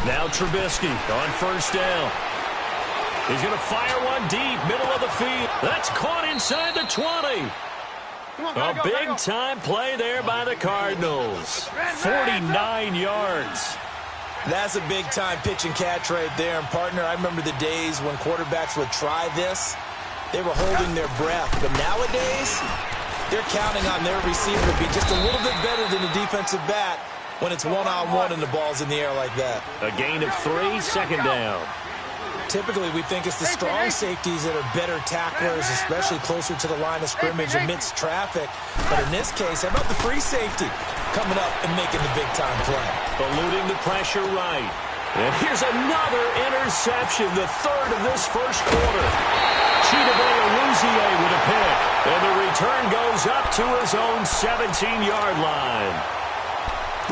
Now Trubisky on first down. He's going to fire one deep, middle of the field. That's caught inside the 20. A big-time play there by the Cardinals. 49 yards. That's a big-time pitch and catch right there. And, partner, I remember the days when quarterbacks would try this. They were holding their breath. But nowadays, they're counting on their receiver to be just a little bit better than the defensive back when it's one-on-one and the ball's in the air like that. A gain of 3, second down. Typically, we think it's the strong safeties that are better tacklers, especially closer to the line of scrimmage amidst traffic. But in this case, how about the free safety coming up and making the big-time play? Eluding the pressure right. And here's another interception, the third of this first quarter. Chidobe with a pick. And the return goes up to his own 17-yard line.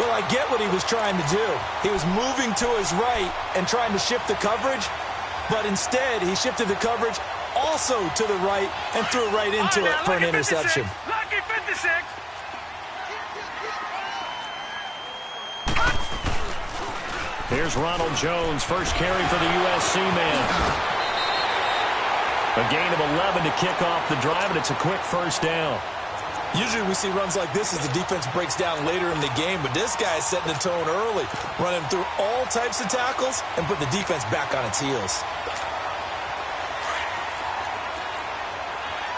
Well, I get what he was trying to do. He was moving to his right and trying to shift the coverage. But instead, he shifted the coverage also to the right and threw right into it for an interception. Lucky 56. Here's Ronald Jones, first carry for the USC man. A gain of 11 to kick off the drive, and it's a quick first down. Usually we see runs like this as the defense breaks down later in the game, but this guy is setting the tone early, running through all types of tackles and putting the defense back on its heels.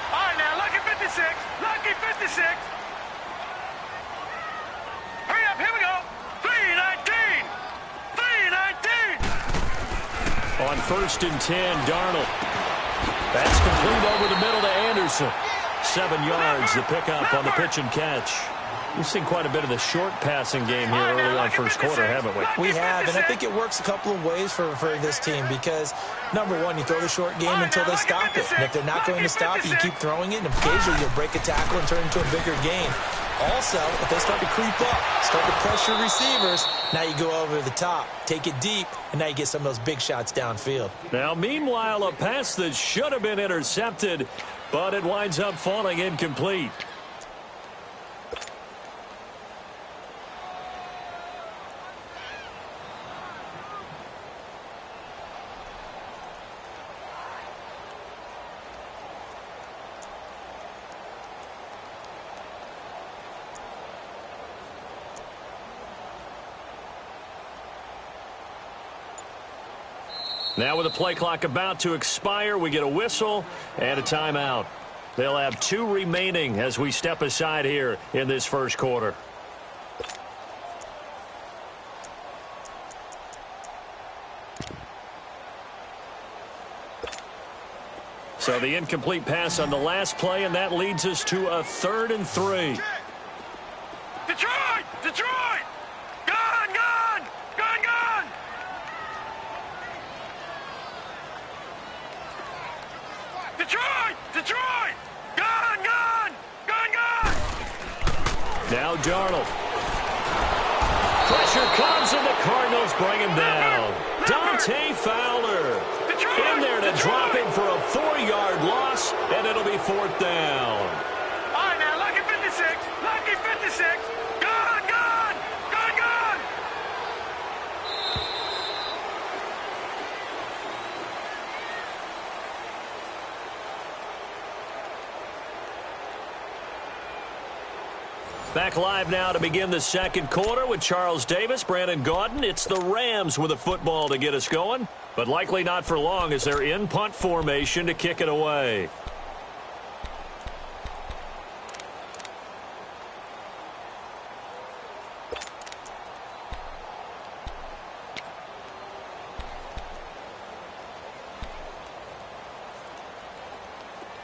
All right, now, lucky 56. Lucky 56. Hurry up, here we go. 3-19. 3-19. On first and 10, Darnold. That's complete over the middle to Anderson. 7 yards, the pickup on the pitch and catch. We've seen quite a bit of the short passing game here early on first quarter, haven't we? We have, and I think it works a couple of ways for this team because, number one, you throw the short game until they stop it. And if they're not going to stop it, you keep throwing it, and occasionally you'll break a tackle and turn it into a bigger gain. Also, if they start to creep up, start to pressure receivers, now you go over the top, take it deep, and now you get some of those big shots downfield. Now, meanwhile, a pass that should have been intercepted, but it winds up falling incomplete. Now with the play clock about to expire, we get a whistle and a timeout. They'll have 2 remaining as we step aside here in this first quarter. So the incomplete pass on the last play, and that leads us to a 3rd and 3. Detroit! Detroit! Gone! Gone! Gone! Gone! Detroit! Detroit! Gone! Gone! Gone! Gone! Now Darnold. Pressure comes, and the Cardinals bring him down. Dante Fowler in there to drop him for a 4-yard loss, and it'll be 4th down. All right, now, lucky 56. Lucky 56. Gone! Gone! Gone! Gone! Back live now to begin the second quarter with Charles Davis, Brandon Gaudin. It's the Rams with a football to get us going, but likely not for long as they're in punt formation to kick it away.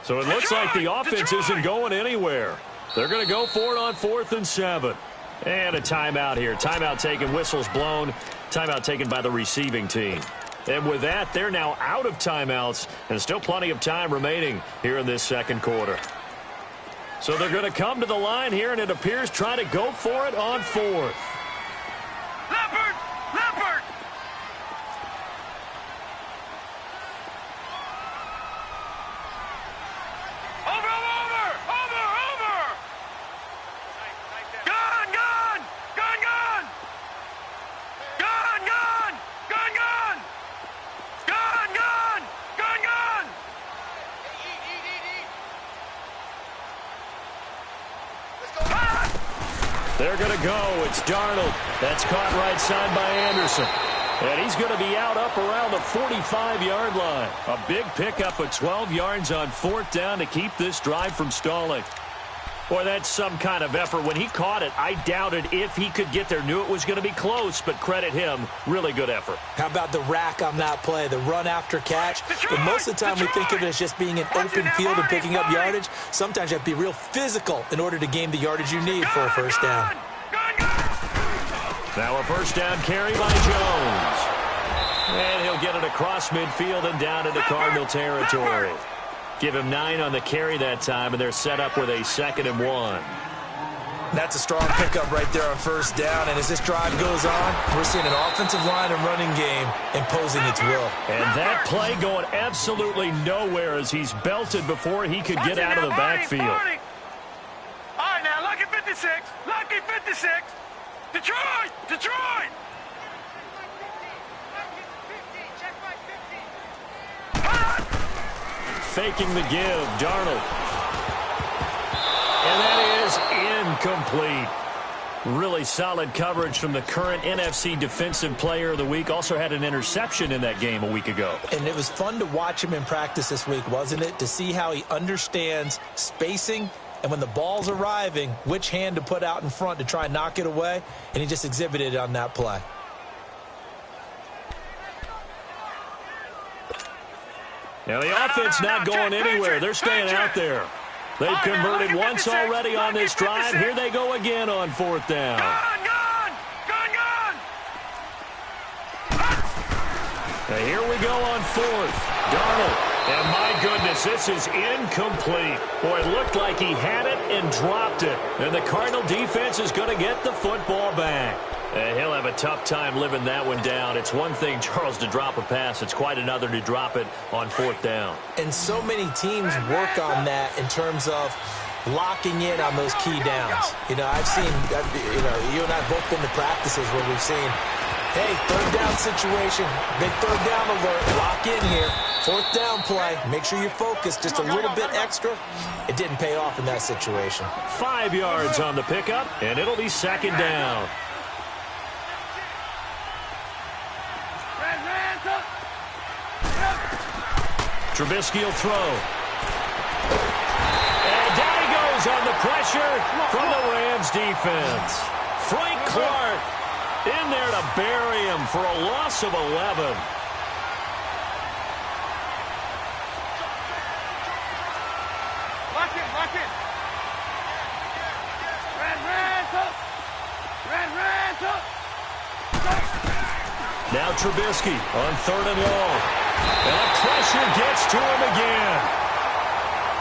So it looks like the offense isn't going anywhere. They're going to go for it on 4th and 7. And a timeout here. Timeout taken, whistles blown. Timeout taken by the receiving team. And with that, they're now out of timeouts and still plenty of time remaining here in this second quarter. So they're going to come to the line here, and it appears trying to go for it on 4th. Leopard! Leopard! They're going to go. It's Darnold. That's caught right side by Anderson. And he's going to be out up around the 45-yard line. A big pickup of 12 yards on 4th down to keep this drive from stalling. Boy, that's some kind of effort. When he caught it, I doubted if he could get there. Knew it was going to be close, but credit him. Really good effort. How about the rack on that play, the run after catch? But most of the time we think of it as just being an open field and picking up yardage. Sometimes you have to be real physical in order to gain the yardage you need for a first down. Now a first down carry by Jones. And he'll get it across midfield and down into Cardinal territory. Give him 9 on the carry that time, and they're set up with a 2nd and 1. That's a strong pickup right there on first down. And as this drive goes on, we're seeing an offensive line and running game imposing its will. And that play going absolutely nowhere as he's belted before he could get out of the backfield. All right, now, lucky 56. Lucky 56. Detroit! Detroit! Faking the give, Darnold. And that is incomplete. Really solid coverage from the current NFC Defensive Player of the Week. Also had an interception in that game a week ago. And it was fun to watch him in practice this week, wasn't it? To see how he understands spacing and when the ball's arriving, which hand to put out in front to try and knock it away. And he just exhibited it on that play. Now the offense not going anywhere. They're staying out there. They've converted once already on this drive. Here they go again on 4th down. Gone! Now here we go on 4th. Darnold. And my goodness, this is incomplete. Boy, it looked like he had it and dropped it. And the Cardinal defense is going to get the football back. And he'll have a tough time living that one down. It's one thing, Charles, to drop a pass. It's quite another to drop it on 4th down. And so many teams work on that in terms of locking in on those key downs. You know, I've seen, you and I have both been to practices where we've seen, hey, 3rd down situation, big 3rd down alert, lock in here. 4th down play, make sure you're focused just a little bit extra. It didn't pay off in that situation. 5 yards on the pickup, and it'll be 2nd down. Trubisky will throw. And down he goes on the pressure from the Rams defense. Frank Clark in there to bury him for a loss of 11. Lock it. Now Trubisky on 3rd and long. And the pressure gets to him again.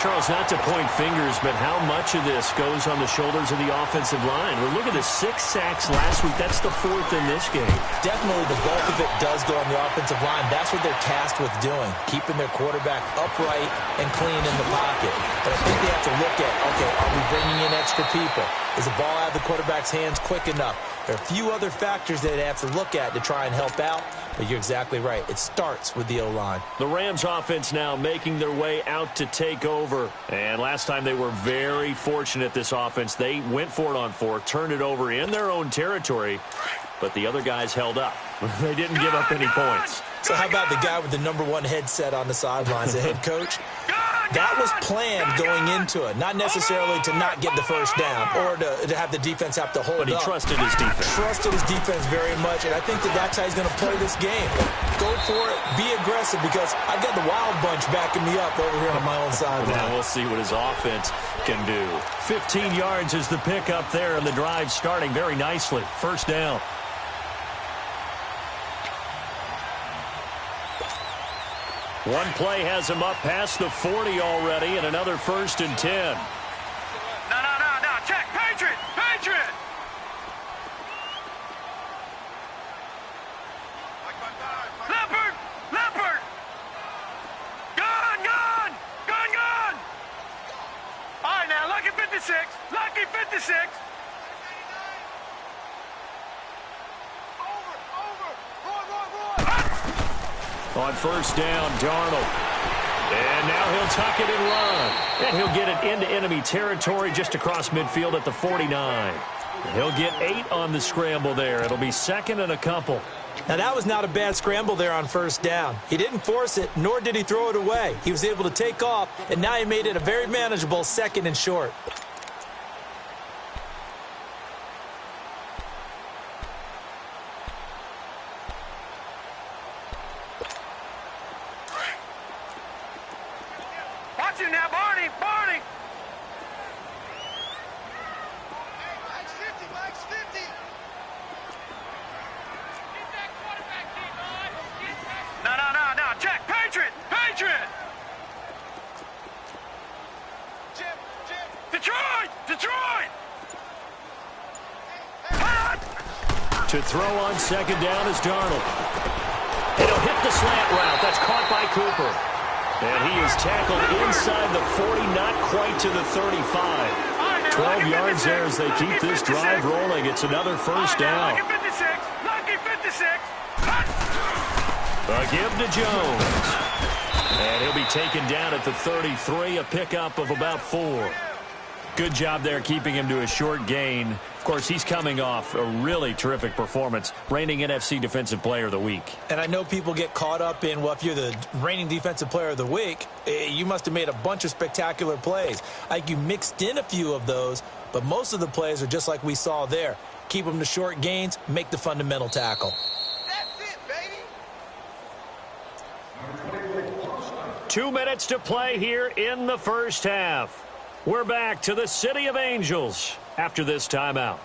Charles, not to point fingers, but how much of this goes on the shoulders of the offensive line? Well, look at the 6 sacks last week. That's the 4th in this game. Definitely the bulk of it does go on the offensive line. That's what they're tasked with doing, keeping their quarterback upright and clean in the pocket. But I think they have to look at, okay, are we bringing in extra people? Is the ball out of the quarterback's hands quick enough? There are a few other factors that they have to look at to try and help out. But you're exactly right. It starts with the O-line. The Rams offense now making their way out to take over. And last time they were very fortunate, this offense. They went for it on 4, turned it over in their own territory, but the other guys held up. They didn't give up any points. So how about the guy with the #1 headset on the sidelines, the head coach? That was planned going into it, not necessarily to not get the first down or to have the defense have to hold up. But he trusted his defense. Trusted his defense very much, and I think that's how he's going to play this game. Go for it, be aggressive, because I've got the wild bunch backing me up over here on my own sideline. Now we'll see what his offense can do. 15 yards is the pickup there, and the drive starting very nicely. First down. One play has him up past the 40 already, and another 1st and 10. No. Check. Patriot. Leopard. Gone. All right, now, lucky 56. On first down, Darnold. And now he'll tuck it and run. And he'll get it into enemy territory just across midfield at the 49. He'll get 8 on the scramble there. It'll be second and a couple. Now, that was not a bad scramble there on first down. He didn't force it, nor did he throw it away. He was able to take off, and now he made it a very manageable second and short. Watch him now, Barney! Barney! No. Check. Patriot! Patriot! Detroit! To throw on second down is Darnold. And he'll hit the slant route. That's caught by Cooper. And he is tackled inside the 40, not quite to the 35. 12 yards there as they keep this drive rolling. It's another first down. Lucky 56. A give to Jones. And he'll be taken down at the 33, a pickup of about 4. Good job there keeping him to a short gain. Of course, he's coming off a really terrific performance, reigning NFC Defensive Player of the Week. And I know people get caught up in, well, if you're the reigning Defensive Player of the Week, you must have made a bunch of spectacular plays. Like you mixed in a few of those, but most of the plays are just like we saw there. Keep them to short gains, make the fundamental tackle. That's it, baby. 2 minutes to play here in the first half. We're back to the City of Angels after this timeout.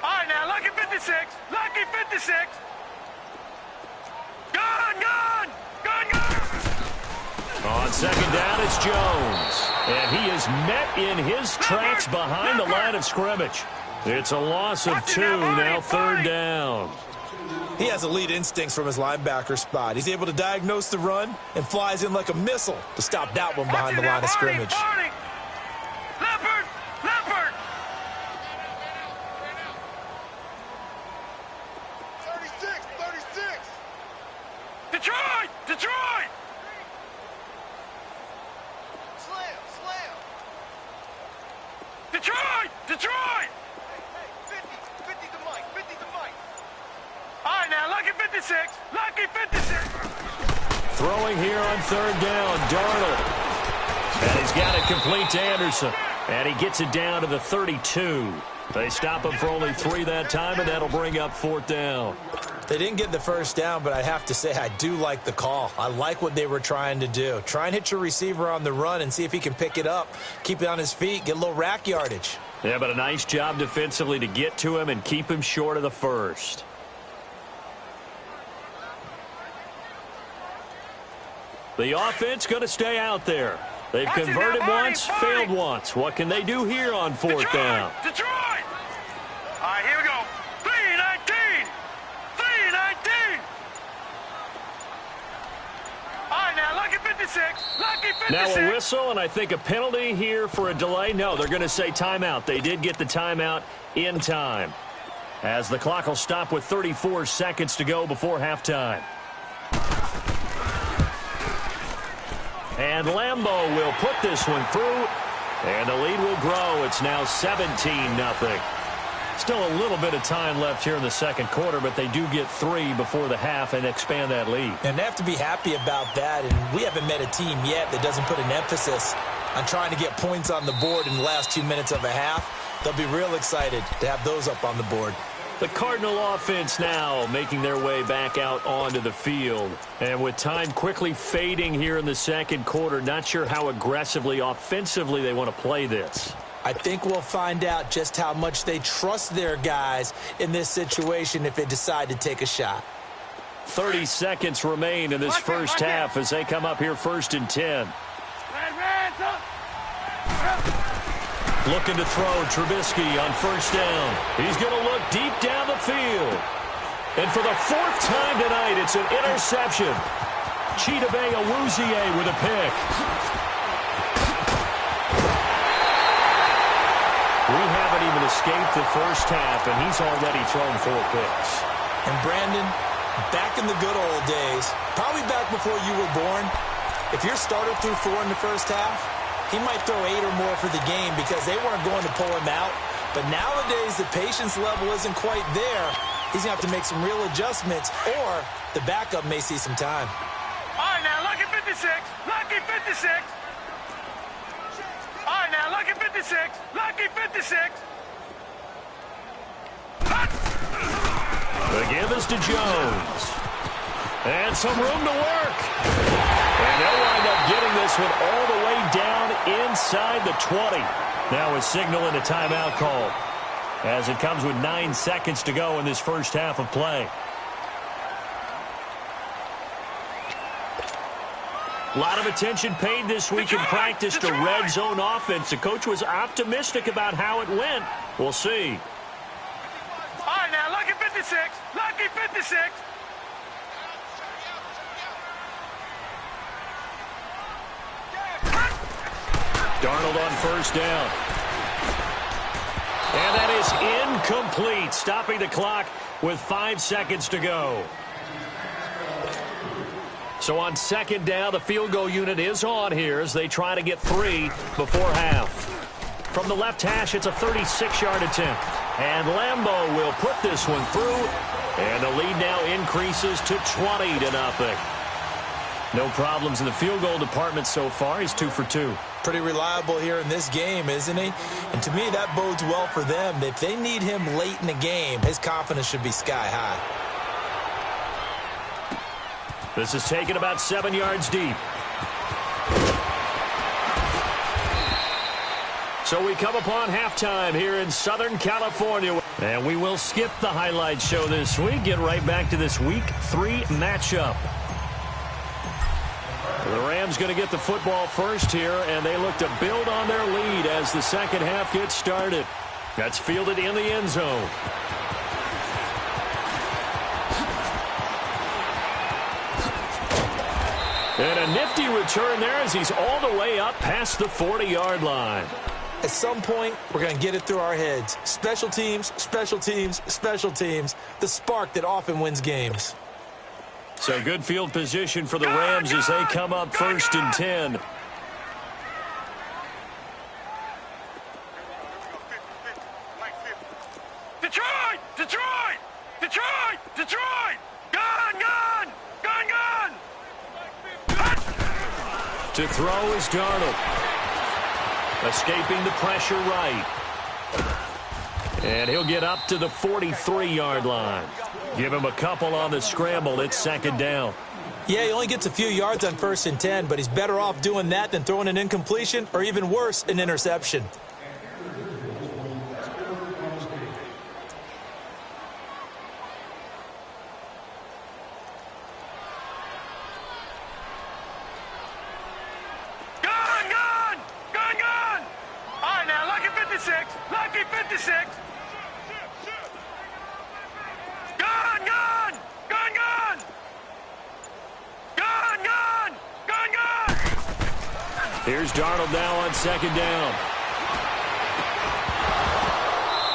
All right, now, lucky 56. Lucky 56. Gone! On second down, it's Jones. And he is met in his tracks behind the line of scrimmage. It's a loss of 2, now third down. He has elite instincts from his linebacker spot. He's able to diagnose the run and flies in like a missile to stop that one behind the line of scrimmage. Leopard! 36! Detroit! Slam! Detroit! 50 to Mike. All right, now, lucky 56. Throwing here on third down, Darnold. And he's got it complete to Anderson. And he gets it down to the 32. They stop him for only 3 that time, and that'll bring up fourth down. They didn't get the first down, but I have to say I do like the call. I like what they were trying to do. Try and hit your receiver on the run and see if he can pick it up, keep it on his feet, get a little rack yardage. Yeah, but a nice job defensively to get to him and keep him short of the first. The offense going to stay out there. They've converted once, failed once. What can they do here on fourth down? Detroit! All right, here we go. 3-19! All right, now, lucky 56. Now a whistle, and I think a penalty here for a delay. No, they're going to say timeout. They did get the timeout in time, as the clock will stop with 34 seconds to go before halftime. And Lambeau will put this one through, and the lead will grow. It's now 17-0. Still a little bit of time left here in the second quarter, but they do get 3 before the half and expand that lead. And they have to be happy about that, and we haven't met a team yet that doesn't put an emphasis on trying to get points on the board in the last 2 minutes of a half. They'll be real excited to have those up on the board. The Cardinal offense now making their way back out onto the field. And with time quickly fading here in the second quarter, not sure how aggressively, offensively they want to play this. I think we'll find out just how much they trust their guys in this situation if they decide to take a shot. 30 seconds remain in this first half as they come up here first and 10. Looking to throw Trubisky on first down. He's going to look deep down the field. And for the 4th time tonight, it's an interception. Chidobe Awuzie with a pick. We haven't even escaped the first half, and he's already thrown 4 picks. And Brandon, back in the good old days, probably back before you were born, if your starter threw 4 in the first half, he might throw 8 or more for the game because they weren't going to pull him out. But nowadays, the patience level isn't quite there. He's going to have to make some real adjustments, or the backup may see some time. All right, now, lucky 56. Lucky 56. All right, now, lucky 56. Lucky 56. The give is to Jones. And some room to work. And they'll wind up getting this one all the way down inside the 20. Now a signal and a timeout call, as it comes with 9 seconds to go in this first half of play. A lot of attention paid this week in practice to red zone offense. The coach was optimistic about how it went. We'll see. All right, now, lucky 56. Lucky 56. Darnold on first down. And that is incomplete, stopping the clock with 5 seconds to go. So on second down, the field goal unit is on here as they try to get 3 before half. From the left hash, it's a 36-yard attempt. And Lambeau will put this one through. And the lead now increases to 20-0. No problems in the field goal department so far. He's 2 for 2. Pretty reliable here in this game, isn't he? And to me, that bodes well for them. If they need him late in the game, his confidence should be sky high. This is taken about 7 yards deep. So we come upon halftime here in Southern California. And we will skip the highlight show this week. Get right back to this Week 3 matchup. The Rams going to get the football first here, and they look to build on their lead as the second half gets started. That's fielded in the end zone. And a nifty return there as he's all the way up past the 40-yard line. At some point, we're going to get it through our heads. Special teams, special teams, special teams. The spark that often wins games. So good field position for the Rams as they come up first and 10. Detroit! Detroit! Detroit! Detroit! Gun! Gun! Gun! Gun! To throw is Darnold. Escaping the pressure right. And he'll get up to the 43-yard line. Give him a couple on the scramble. It's second down. Yeah, he only gets a few yards on first and 10, but he's better off doing that than throwing an incompletion or even worse, an interception. Gun! Gun! Gun! Gun! All right, now, lucky 56. Lucky 56. Gun! Gun! Gun! Gun! Gun! Gun! Gun! Gun! Here's Darnold now on second down.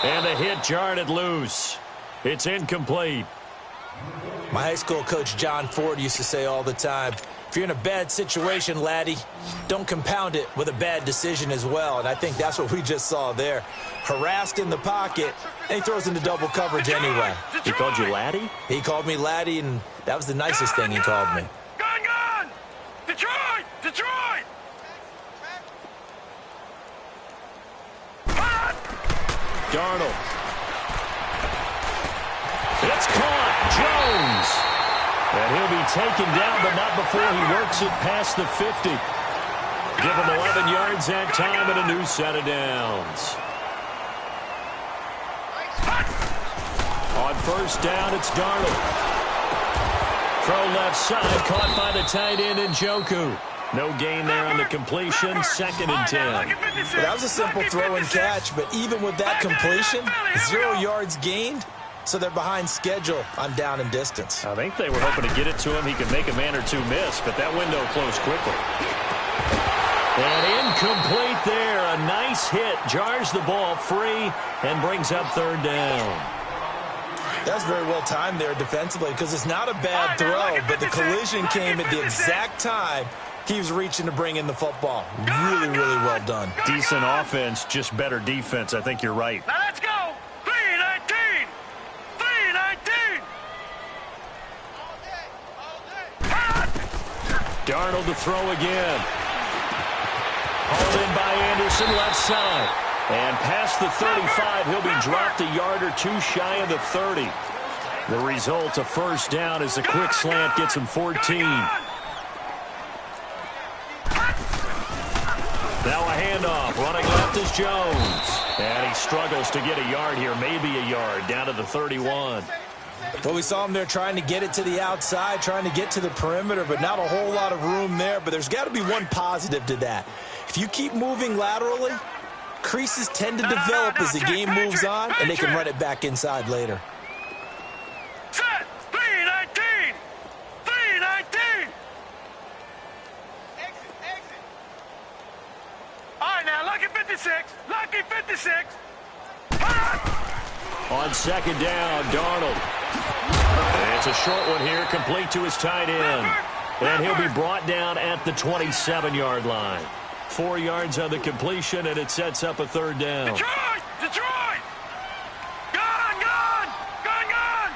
And the hit jarred it loose. It's incomplete. My high school coach, John Ford, used to say all the time, if you're in a bad situation, laddie, don't compound it with a bad decision as well. And I think that's what we just saw there. Harassed in the pocket, and he throws into double coverage anyway. He called you laddie? He called me laddie, and that was the nicest thing he called me. Gun! Gun! Detroit! Detroit! Darnold. It's caught. Jones. And he'll be taken down, but not before he works it past the 50. Give him 11 yards that time and a new set of downs. On first down, it's Darnold. Throw left side, caught by the tight end Njoku. No gain there on the completion, second and 10. Well, that was a simple throw and catch, but even with that completion, 0 yards gained, so they're behind schedule on down and distance. I think they were hoping to get it to him. He could make a man or two miss, but that window closed quickly. And incomplete there. A nice hit. Jars the ball free and brings up third down. That's very well timed there defensively because it's not a bad throw, but the collision came at the exact time he was reaching to bring in the football. Really, really well done. Decent offense, just better defense. I think you're right. Now let's go. 3-19. 3-19. Darnold to throw again. Hauled in by Anderson, left side. And past the 35, he'll be dropped a yard or two shy of the 30. The result, a first down as the quick slant gets him 14. Now a handoff. Running left is Jones. And he struggles to get a yard here, maybe a yard, down to the 31. Well, we saw him there trying to get it to the outside, trying to get to the perimeter, but not a whole lot of room there. But there's got to be one positive to that. If you keep moving laterally, creases tend to develop as the game moves on, and they can run it back inside later. Set. 3-19. 3-19. Exit. All right, now, lucky 56. Lucky 56. On second down, Darnold. It's a short one here, complete to his tight end. And he'll be brought down at the 27-yard line. 4 yards on the completion, and it sets up a third down. Detroit! Detroit! Gone! Gone! Gone! Gone!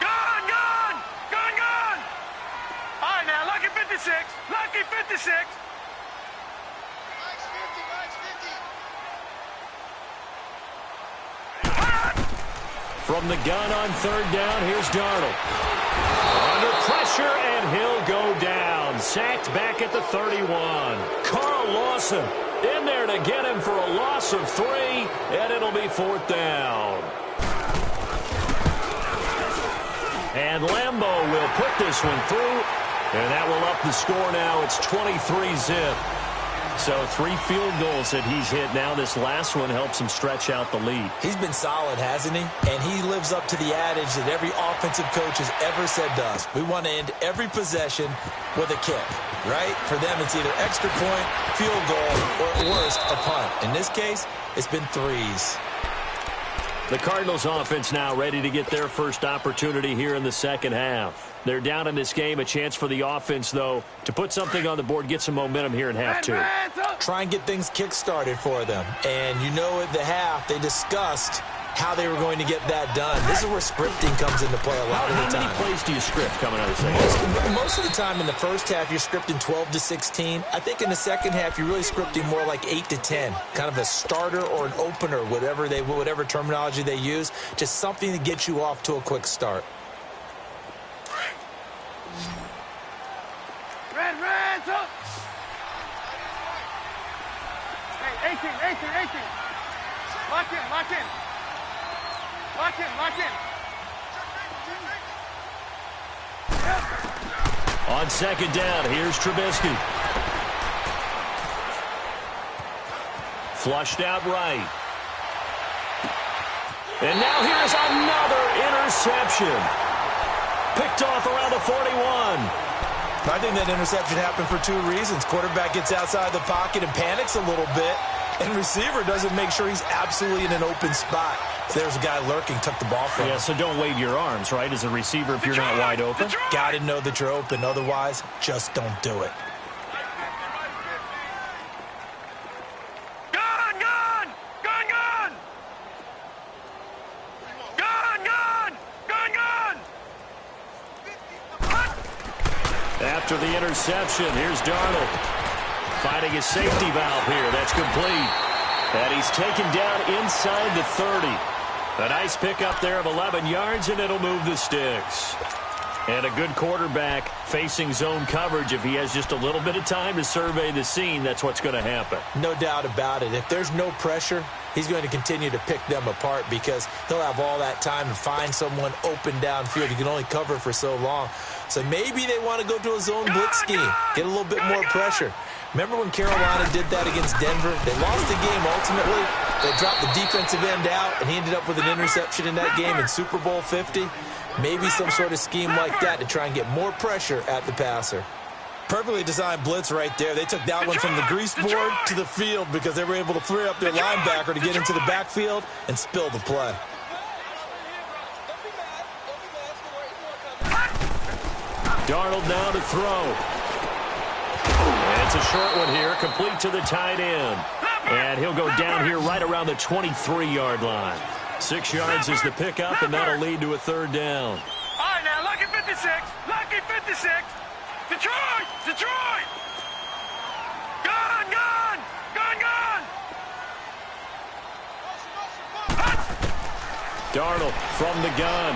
Gone! Gone! Gone! Gone! All right, now, lucky 56. Lucky 56. From the gun on third down, here's Darnold. Under pressure, and he'll go down. Sacked back at the 31. Carl Lawson in there to get him for a loss of 3, and it'll be fourth down. And Lambeau will put this one through, and that will up the score now. It's 23-zip. So 3 field goals that he's hit now. This last one helps him stretch out the lead. He's been solid, hasn't he? And he lives up to the adage that every offensive coach has ever said to us. We want to end every possession with a kick, right? For them, it's either extra point, field goal, or at worst, a punt. In this case, it's been 3s. The Cardinals offense now ready to get their first opportunity here in the second half. They're down in this game. A chance for the offense, though, to put something on the board, get some momentum here in half 2. Try and get things kick-started for them. And you know at the half, they discussed how they were going to get that done. This is where scripting comes into play a lot of the time. How many plays do you script coming out of the second half? Most of the time in the first half, you're scripting 12 to 16. I think in the second half, you're really scripting more like 8 to 10. Kind of a starter or an opener, whatever terminology they use. Just something to get you off to a quick start. Red, up. Hey, 18. Lock in. On second down, here's Trubisky. Flushed out right. And now here's another interception. Picked off around the 41. I think that interception happened for 2 reasons. Quarterback gets outside the pocket and panics a little bit, and receiver doesn't make sure he's absolutely in an open spot. If there's a guy lurking, tuck the ball from him. Yeah, so don't wave your arms, right, as a receiver if you're not wide open. Got to know that you're open. Otherwise, just don't do it. After the interception, here's Darnold. Finding his safety valve here. That's complete. And he's taken down inside the 30. A nice pickup there of 11 yards, and it'll move the sticks. And a good quarterback facing zone coverage. If he has just a little bit of time to survey the scene, that's what's going to happen. No doubt about it. If there's no pressure, he's going to continue to pick them apart because he'll have all that time to find someone open downfield. He can only cover for so long. So maybe they want to go to a zone blitz scheme, get a little bit more pressure. Remember when Carolina did that against Denver? They lost the game ultimately. They dropped the defensive end out, and he ended up with an interception in that game in Super Bowl 50. Maybe some sort of scheme like that to try and get more pressure at the passer. Perfectly designed blitz right there. They took that one from the grease board to the field because they were able to free up their linebacker to get into the backfield and spill the play. Darnold now to throw. And it's a short one here, complete to the tight end. And he'll go down here right around the 23-yard line. 6 yards is the pickup, and that'll lead to a third down. All right, now, lucky 56. Lucky 56. Detroit! Detroit! Gun! Gun! Gun! Gun! Darnold from the gun.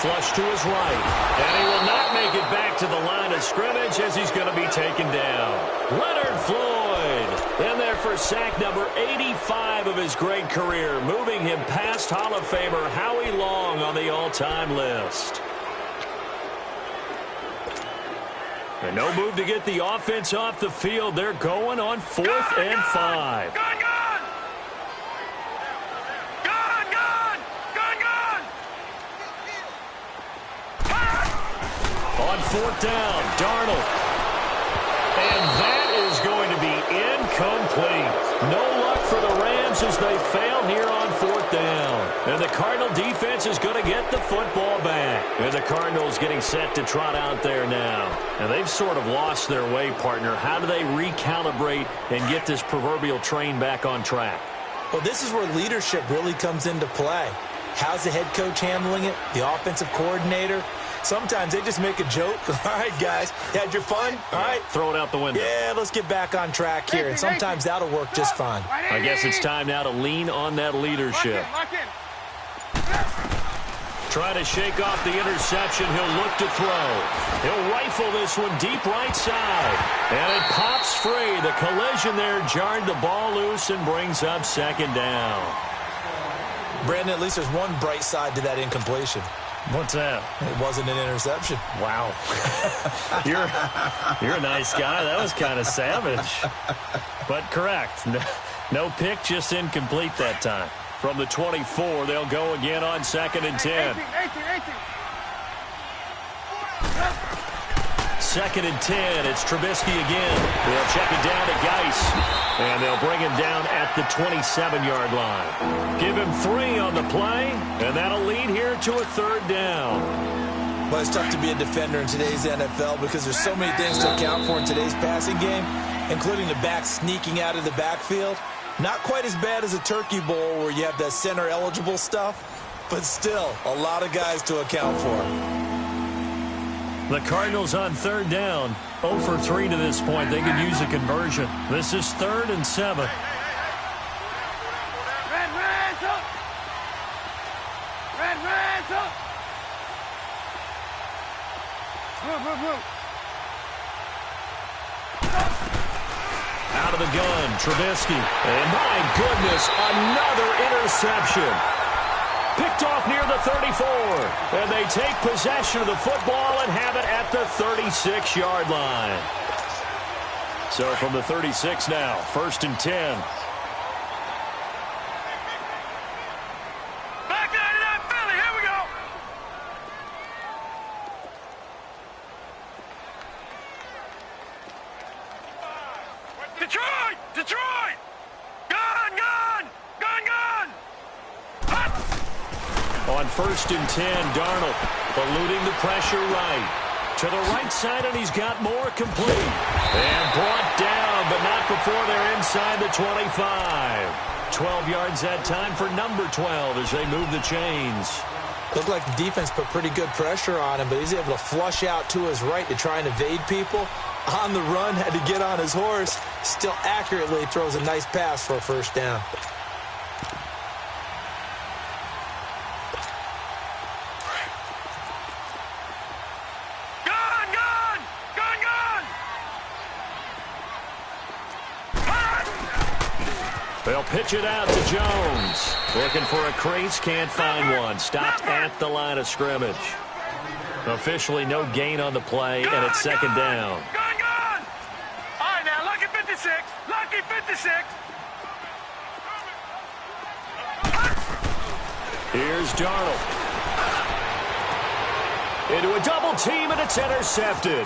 Flush to his right. And he will not make it back to the line of scrimmage as he's going to be taken down. Leonard Floyd in there for sack number 85 of his great career, moving him past Hall of Famer Howie Long on the all-time list. And no move to get the offense off the field. They're going on 4th and 5. Gun! Gun! Gun! Gun! Gun! Gun! On 4th down, Darnold. And that is going to be incomplete. No luck for the Rams as they fail here on 4th down. And the Cardinal defense is going to get the football back. And the Cardinals getting set to trot out there now. And they've sort of lost their way, partner. How do they recalibrate and get this proverbial train back on track? Well, this is where leadership really comes into play. How's the head coach handling it? The offensive coordinator? Sometimes they just make a joke. All right, guys, had your fun? All right. Throw it out the window. Yeah, let's get back on track here. And sometimes that'll work just fine. I guess it's time now to lean on that leadership. Lock in. Try to shake off the interception. He'll look to throw. He'll rifle this one deep right side. And it pops free. The collision there jarred the ball loose and brings up 2nd down. Brandon, at least there's one bright side to that incompletion. What's that? It wasn't an interception. Wow. You're a nice guy. That was kind of savage. But correct. No pick, just incomplete that time. From the 24, they'll go again on 2nd and 10. 2nd and 10. It's Trubisky again. They'll check it down to Geis. And they'll bring him down at the 27-yard line. Give him 3 on the play, and that'll lead here to a 3rd down. Well, it's tough to be a defender in today's NFL because there's so many things to account for in today's passing game, including the back sneaking out of the backfield. Not quite as bad as a turkey bowl where you have that center-eligible stuff, but still a lot of guys to account for. The Cardinals on 3rd down. 0 for 3 to this point. They could use a conversion. This is 3rd and 7. Out of the gun, Trubisky. And my goodness, another interception. Picked off near the 34. And they take possession of the football and have it at the 36-yard line. So from the 36 now, 1st and 10. Back out of that Philly. Here we go. Detroit! Detroit! Gun! Gun! Gun! Gun! On 1st and 10, Darnold eluding the pressure right. To the right side, and he's got more complete. And brought down, but not before they're inside the 25. 12 yards that time for number 12 as they move the chains. Looked like the defense put pretty good pressure on him, but he's able to flush out to his right to try and evade people. On the run, had to get on his horse. Still accurately throws a nice pass for a 1st down. They'll pitch it out to Jones. Looking for a crease, can't find one. Stopped at the line of scrimmage. Officially no gain on the play, and it's 2nd down. Gun, gun! All right, now, lucky 56. Lucky 56. Here's Darnold. Into a double team, and it's intercepted.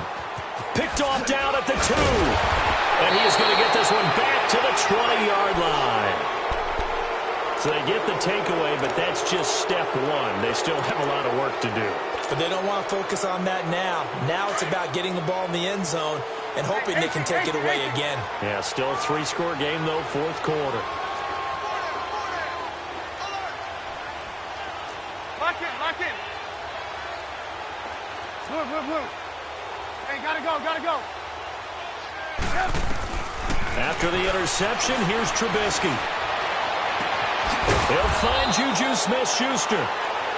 Picked off down at the 2. And he is going to get this one back to the 20-yard line. So they get the takeaway, but that's just step 1. They still have a lot of work to do. But they don't want to focus on that now. Now it's about getting the ball in the end zone and hoping they can take it away again. Yeah, still a 3-score game, though, fourth quarter. Lock in, lock in. Blue. Hey, gotta go. After the interception, here's Trubisky. He'll find Juju Smith-Schuster.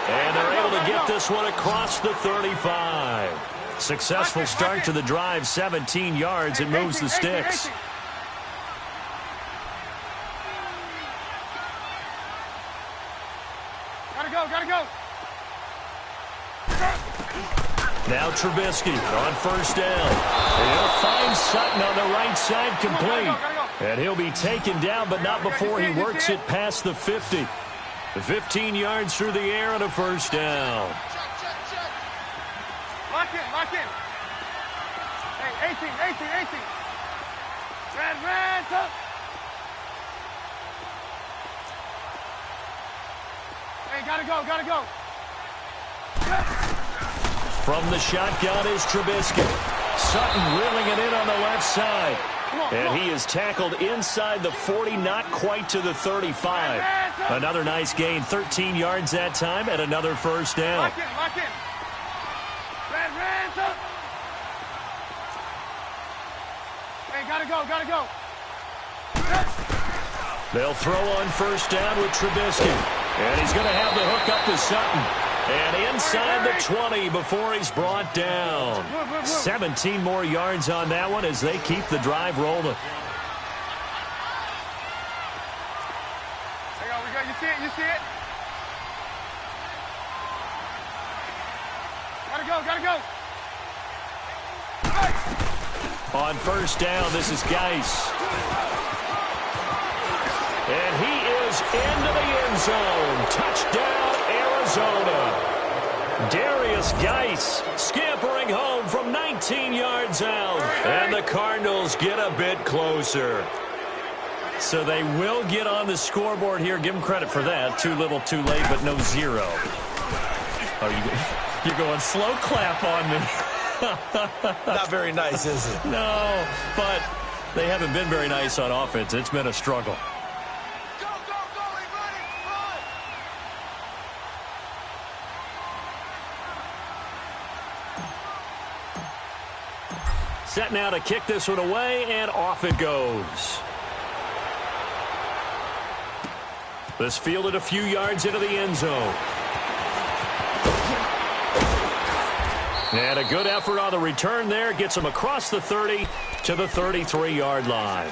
And they're able to get this one across the 35. Successful start to the drive, 17 yards. It moves the sticks. Gotta go. Now Trubisky on first down. He'll find Sutton on the right side, complete. And he'll be taken down, but not before he works it past the 50. 15 yards through the air and a first down. Lock in. Hey, 18. Red, up. Hey, gotta go. From the shotgun is Trubisky. Sutton reeling it in on the left side. And he is tackled inside the 40, not quite to the 35. Another nice gain, 13 yards that time, and another first down. Lock in. Red, up. Hey, gotta go. They'll throw on first down with Trubisky. And he's going to have the hook up to Sutton. And inside the 20 before he's brought down. 17 more yards on that one as they keep the drive rolling. Hang on, you see it? Gotta go. On first down, this is Geis. And he is into the end zone. Touchdown, Arizona. Darius Geis scampering home from 19 yards out. And the Cardinals get a bit closer. So they will get on the scoreboard here. Give them credit for that. Too little, too late, but no zero. Oh, you're going slow clap on me. Not very nice, is it? No, but they haven't been very nice on offense. It's been a struggle. Set now to kick this one away, and off it goes. This fielded a few yards into the end zone. And a good effort on the return there. Gets them across the 30 to the 33-yard line.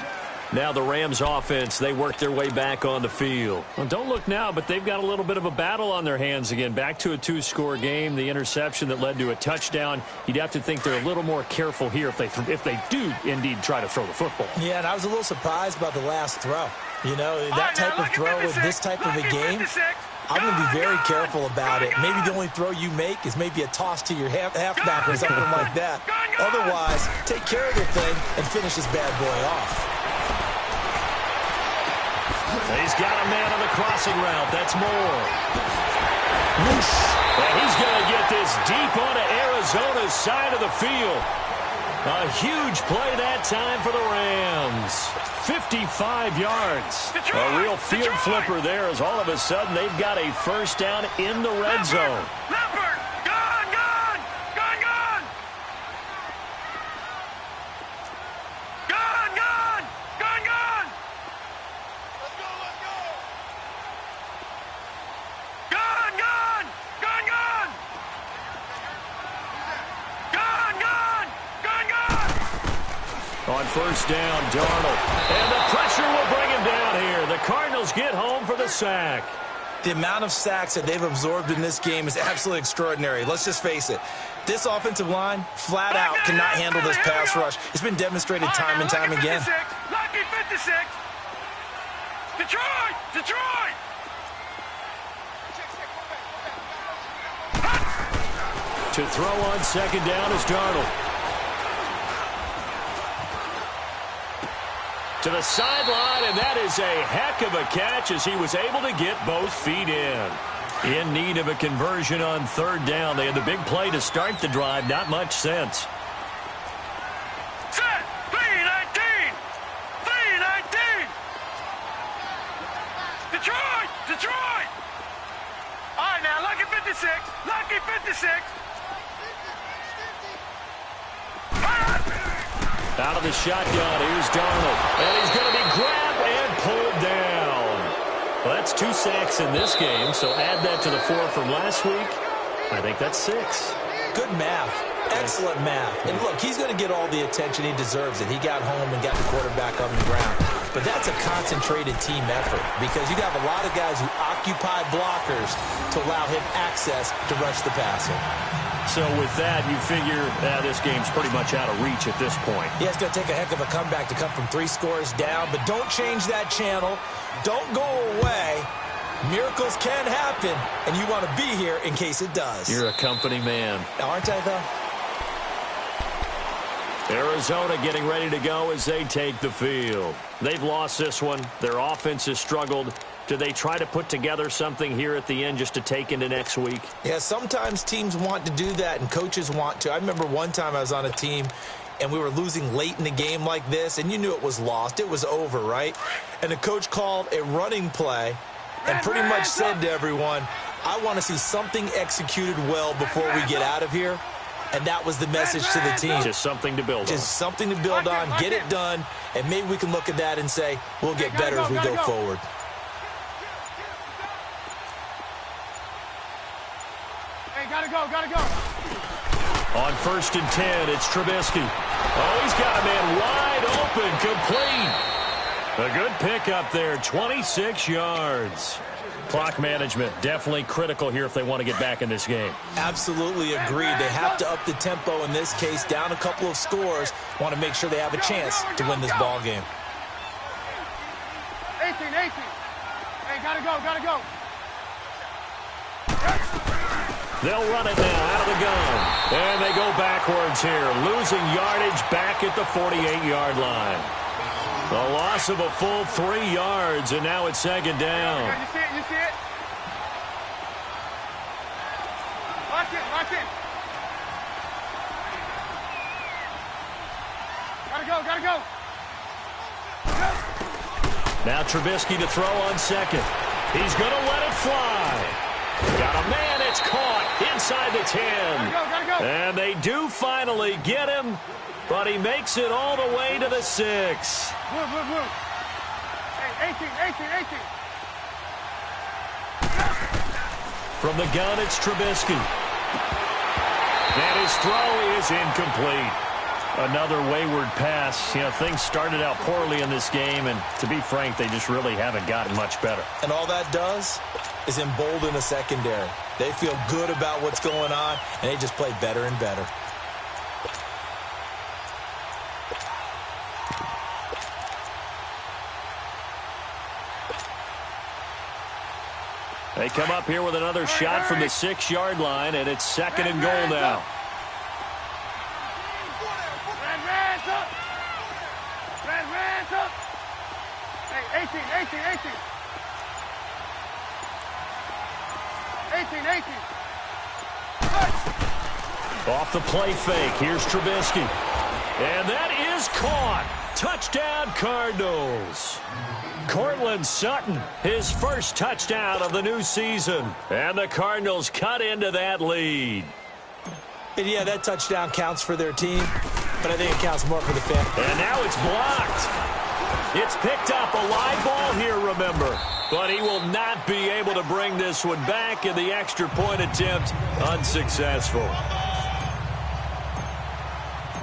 Now the Rams offense, they work their way back on the field. Well, don't look now, but they've got a little bit of a battle on their hands again. Back to a 2-score game. The interception that led to a touchdown. You'd have to think they're a little more careful here if they do indeed try to throw the football. Yeah, and I was a little surprised by the last throw. You know, that type of throw with this type of a game, I'm going to be very careful about it. Maybe the only throw you make is maybe a toss to your halfback or something like that. Otherwise, take care of the thing and finish this bad boy off. He's got a man on the crossing route. That's Moore. Whoosh. And he's going to get this deep onto Arizona's side of the field. A huge play that time for the Rams. 55 yards. A real field flipper there as all of a sudden they've got a first down in the red zone. Leopard! Gone! Gone! Gone! Gone! Gone! Gone! Gone! Gone! Let's go! Let's go! Gone! Gone! Gone! Gone! Gone! Gone! Gone! Gone! On first down, Darnold. And the pressure will bring him down here. The Cardinals get home for the sack. The amount of sacks that they've absorbed in this game is absolutely extraordinary. Let's just face it. This offensive line, flat out, cannot handle this pass rush. It's been demonstrated time and time again. Lucky 56. Detroit! Detroit! To throw on second down is Darnold. To the sideline, and that is a heck of a catch as he was able to get both feet in. In need of a conversion on third down. They had the big play to start the drive. Not much sense. Set. 3-19. 3-19. Detroit. Detroit. All right, now, lucky 56. Lucky 56. Out of the shotgun, here's Darnold. And he's going to be grabbed and pulled down. Well, that's 2 sacks in this game, so add that to the 4 from last week. I think that's 6. Good math. Excellent math. And look, he's going to get all the attention he deserves. He got home and got the quarterback on the ground. But that's a concentrated team effort because you have a lot of guys who occupy blockers to allow him access to rush the passer. So with that, you figure this game's pretty much out of reach at this point. Yeah, it's going to take a heck of a comeback to come from 3 scores down, but don't change that channel. Don't go away. Miracles can happen, and you want to be here in case it does. You're a company man. Aren't I, though? Arizona getting ready to go as they take the field. They've lost this one. Their offense has struggled. Do they try to put together something here at the end just to take into next week? Yeah, sometimes teams want to do that, and coaches want to. I remember one time I was on a team, and we were losing late in the game like this, and you knew it was lost. It was over, right? And the coach called a running play and pretty much said to everyone, I want to see something executed well before we get out of here. And that was the message to the team. Just something to build on. Just something to build on, get it done, and maybe we can look at that and say, we'll get better as we go forward. Hey, gotta go, gotta go. On 1st and 10, it's Trubisky. Oh, he's got a man wide open, complete. A good pickup there, 26 yards. Clock management definitely critical here if they want to get back in this game. Absolutely agreed. They have to up the tempo in this case, down a couple of scores. Want to make sure they have a chance to win this ball game. 18. Hey, gotta go, gotta go. They'll run it now out of the gun. And they go backwards here, losing yardage back at the 48-yard line. A loss of a full 3 yards, and now it's 2nd down. You see it, you see it? Lock it, lock it. Gotta go. Now Trubisky to throw on 2nd. He's going to let it fly. Got a man, it's caught inside the 10. Gotta go. And they do finally get him, but he makes it all the way to the 6. Move. Hey, 18. From the gun, it's Trubisky. And his throw is incomplete. Another wayward pass. You know, things started out poorly in this game, and to be frank, they just really haven't gotten much better. And all that does is embolden the secondary. They feel good about what's going on, and they just play better and better. They come up here with another shot from the 6-yard line, and it's 2nd and goal now. Red up. Red up. Hey, 18. 18. Off the play fake, here's Trubisky. And that is caught. Touchdown, Cardinals. Cortland Sutton, his first touchdown of the new season. And the Cardinals cut into that lead. And yeah, that touchdown counts for their team, but I think it counts more for the fan. And now it's blocked. It's picked up, a live ball here, remember. But he will not be able to bring this one back, and the extra point attempt unsuccessful.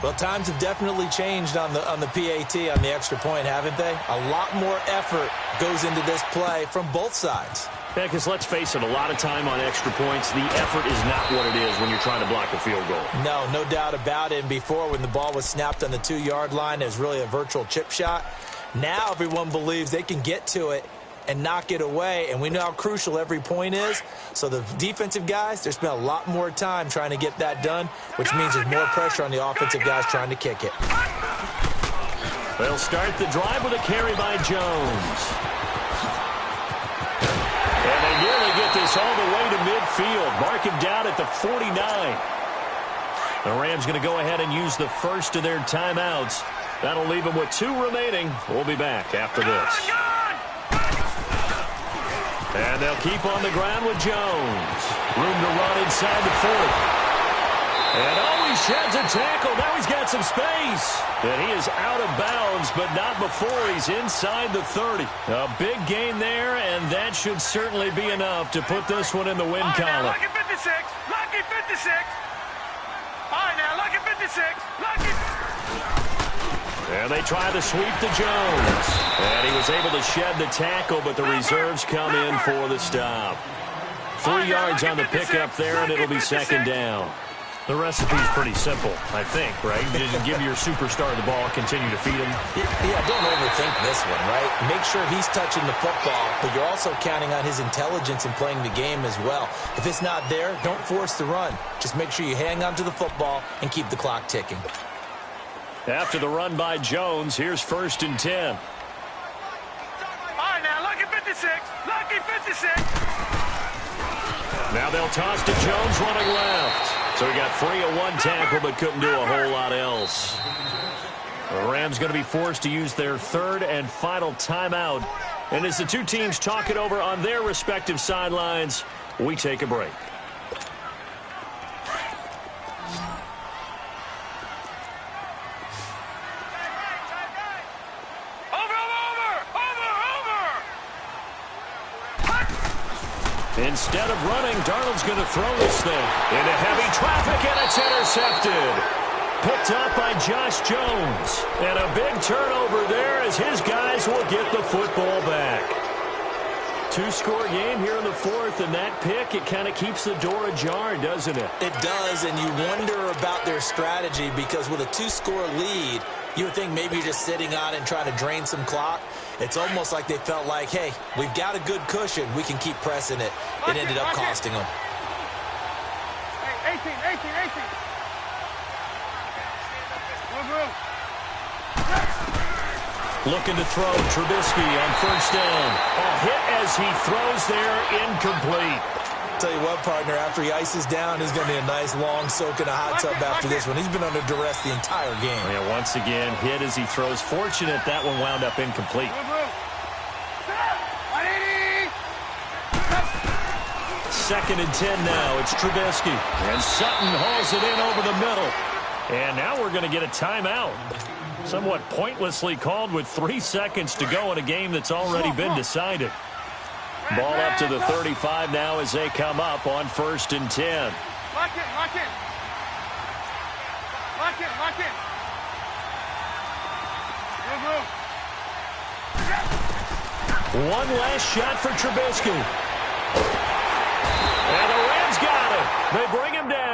Well, times have definitely changed on the PAT, on the extra point, haven't they? A lot more effort goes into this play from both sides. Yeah, because let's face it, a lot of time on extra points, the effort is not what it is when you're trying to block a field goal. No doubt about it. And before, when the ball was snapped on the 2-yard line, it was really a virtual chip shot. Now everyone believes they can get to it and knock it away, and we know how crucial every point is. So the defensive guys, they spent a lot more time trying to get that done, which means there's more pressure on the offensive guys trying to kick it. They'll start the drive with a carry by Jones. And they nearly get this all the way to midfield. Mark him down at the 49. The Rams going to go ahead and use the first of their timeouts. That'll leave them with 2 remaining. We'll be back after this. And they'll keep on the ground with Jones. Room to run inside the 40. And he sheds a tackle. Now he's got some space. And he is out of bounds, but not before he's inside the 30. A big gain there, and that should certainly be enough to put this one in the win column. Lucky 56. Lucky 56. All right, now, lucky 56. Lucky. And they try the sweep to Jones. And he was able to shed the tackle, but the reserves come in for the stop. 3 yards on the pickup there, and it'll be second down. The recipe's pretty simple, I think, right? You just give your superstar the ball, continue to feed him. Yeah, don't overthink this one, right? Make sure he's touching the football, but you're also counting on his intelligence in playing the game as well. If it's not there, don't force the run. Just make sure you hang on to the football and keep the clock ticking. After the run by Jones, here's 1st and 10. All right, now, lucky 56. Lucky 56. Now they'll toss to Jones running left. So he got free of 1 tackle but couldn't do a whole lot else. The Rams going to be forced to use their 3rd and final timeout. And as the 2 teams talk it over on their respective sidelines, we take a break. Instead of running, Darnold's going to throw this thing into heavy traffic, and it's intercepted. Picked up by Josh Jones. And a big turnover there as his guys will get the football back. 2-score game here in the 4th, and that pick, it kind of keeps the door ajar, doesn't it? It does, and you wonder about their strategy because with a 2-score lead, you would think maybe you're just sitting on it and trying to drain some clock. It's almost like they felt like, hey, we've got a good cushion. We can keep pressing it. It ended up costing them. Hey, 18. Looking to throw, Trubisky on 1st down. A hit as he throws there, incomplete. Tell you what, partner, after he ices down, he's going to be a nice long soak in a hot tub after this one. He's been under duress the entire game. Yeah, once again, hit as he throws. Fortunate that one wound up incomplete. 2nd and 10 now. It's Trubisky. And Sutton hauls it in over the middle. And now we're going to get a timeout. Somewhat pointlessly called with 3 seconds to go in a game that's already been decided. Ball up to the 35 now as they come up on 1st and 10. Lock in. One last shot for Trubisky. And the Rams got it. They bring him down.